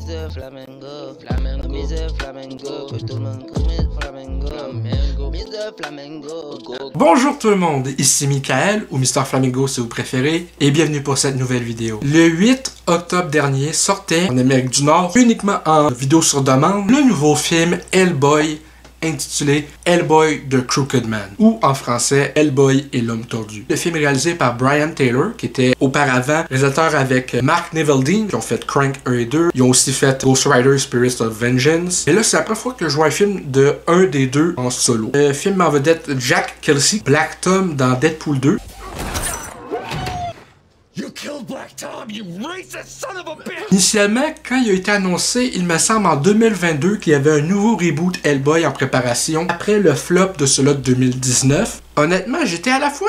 Mr. Flamengo, Flamengo, Mr. Flamengo, que tout le monde connaît Flamengo, Flamengo, Mr. Flamengo. Bonjour tout le monde, ici Michael, ou Mr. Flamingo si vous préférez, et bienvenue pour cette nouvelle vidéo. Le 8 octobre dernier sortait en Amérique du Nord, uniquement en vidéo sur demande, le nouveau film Hellboy, intitulé Hellboy The Crooked Man, ou en français Hellboy et l'homme tordu. Le film est réalisé par Brian Taylor, qui était auparavant réalisateur avec Mark Neveldine, qui ont fait Crank 1 et 2. Ils ont aussi fait Ghost Rider Spirits of Vengeance. Et là, c'est la première fois que je vois un film de un des deux en solo. Le film en vedette Jack Kelsey, Black Tom dans Deadpool 2. Initialement, quand il a été annoncé, il me semble en 2022 qu'il y avait un nouveau reboot Hellboy en préparation après le flop de celui de 2019. Honnêtement, j'étais à la fois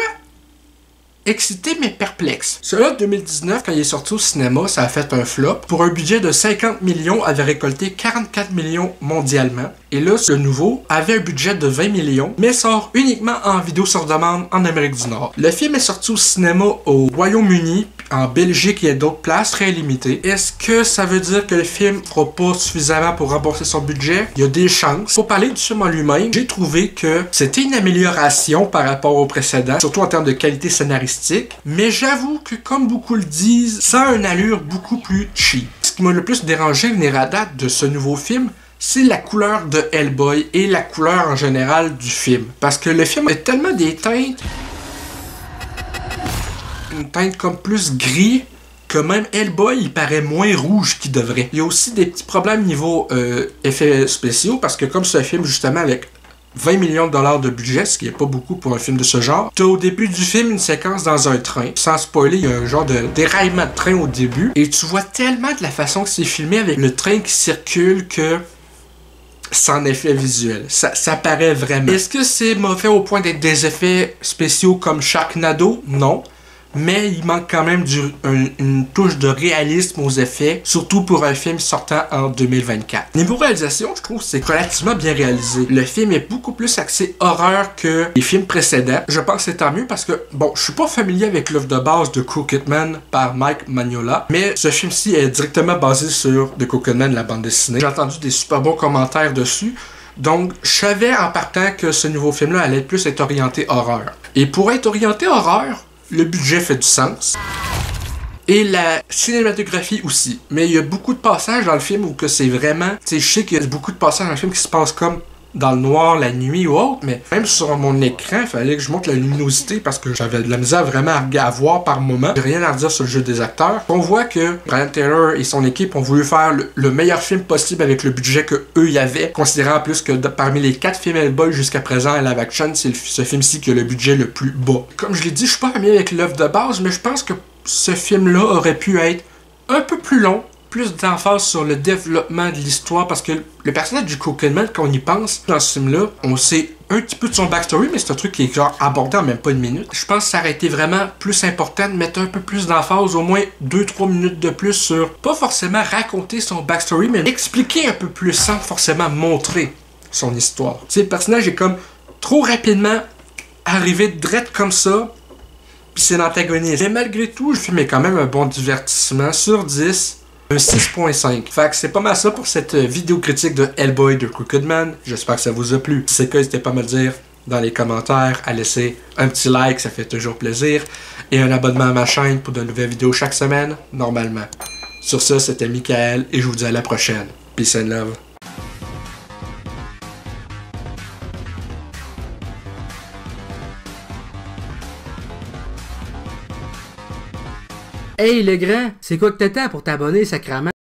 excité mais perplexe. Celui de 2019, quand il est sorti au cinéma, ça a fait un flop. Pour un budget de 50 millions, avait récolté 44 millions mondialement. Et là, le nouveau avait un budget de 20 millions, mais sort uniquement en vidéo sur demande en Amérique du Nord. Le film est sorti au cinéma au Royaume-Uni, en Belgique et à d'autres places très limitées. Est-ce que ça veut dire que le film ne fera pas suffisamment pour rembourser son budget? Il y a des chances. Pour parler du film en lui-même, j'ai trouvé que c'était une amélioration par rapport au précédent, surtout en termes de qualité scénaristique. Mais j'avoue que, comme beaucoup le disent, ça a une allure beaucoup plus cheap. Ce qui m'a le plus dérangé venir à date de ce nouveau film, c'est la couleur de Hellboy et la couleur en général du film. Parce que le film a tellement des teintes, une teinte comme plus gris, que même Hellboy il paraît moins rouge qu'il devrait. Il y a aussi des petits problèmes niveau effets spéciaux, parce que comme c'est un film justement avec 20 millions de dollars de budget, ce qui est pas beaucoup pour un film de ce genre, t'as au début du film une séquence dans un train. Sans spoiler, il y a un genre de déraillement de train au début, et tu vois tellement de la façon que c'est filmé avec le train qui circule que sans effet visuel. Ça paraît vraiment. Est-ce que c'est mauvais au point d'être des effets spéciaux comme Sharknado? Non. Mais il manque quand même une touche de réalisme aux effets, surtout pour un film sortant en 2024. Niveau réalisation, je trouve que c'est relativement bien réalisé. Le film est beaucoup plus axé horreur que les films précédents. Je pense que c'est tant mieux parce que, bon, je suis pas familier avec l'œuvre de base de Crooked Man par Mike Mignola, mais ce film-ci est directement basé sur The Crooked Man, la bande dessinée. J'ai entendu des super bons commentaires dessus. Donc, je savais en partant que ce nouveau film-là allait plus être orienté horreur. Et pour être orienté horreur, le budget fait du sens. Et la cinématographie aussi. Mais il y a beaucoup de passages dans le film où que c'est vraiment... Tu sais, je sais qu'il y a beaucoup de passages dans le film qui se passent comme dans le noir, la nuit ou autre, mais même sur mon écran, il fallait que je monte la luminosité parce que j'avais de la misère vraiment à voir par moment. J'ai rien à redire sur le jeu des acteurs. On voit que Brian Taylor et son équipe ont voulu faire le meilleur film possible avec le budget que eux y avaient, considérant en plus que parmi les 4 films Hellboy jusqu'à présent à live action, c'est ce film-ci qui a le budget le plus bas. Comme je l'ai dit, je suis pas familier avec l'œuvre de base, mais je pense que ce film-là aurait pu être un peu plus long, plus d'emphase sur le développement de l'histoire, parce que le personnage du Crooked Man, quand on y pense, dans ce film-là, on sait un petit peu de son backstory, mais c'est un truc qui est genre abordé en même pas une minute. Je pense que ça aurait été vraiment plus important de mettre un peu plus d'emphase, au moins 2-3 minutes de plus sur, pas forcément raconter son backstory, mais expliquer un peu plus sans forcément montrer son histoire. Tu sais, le personnage est comme trop rapidement arrivé direct comme ça, puis c'est l'antagoniste. Mais malgré tout, le film est quand même un bon divertissement. Sur 10, un 6.5. Fait que c'est pas mal ça pour cette vidéo critique de Hellboy The Crooked Man. J'espère que ça vous a plu. Si c'est le cas, n'hésitez pas à me le dire dans les commentaires, à laisser un petit like, ça fait toujours plaisir, et un abonnement à ma chaîne pour de nouvelles vidéos chaque semaine, normalement. Sur ce, c'était Michael, et je vous dis à la prochaine. Peace and love. Hey le grand, c'est quoi que t'attends pour t'abonner, sacrément?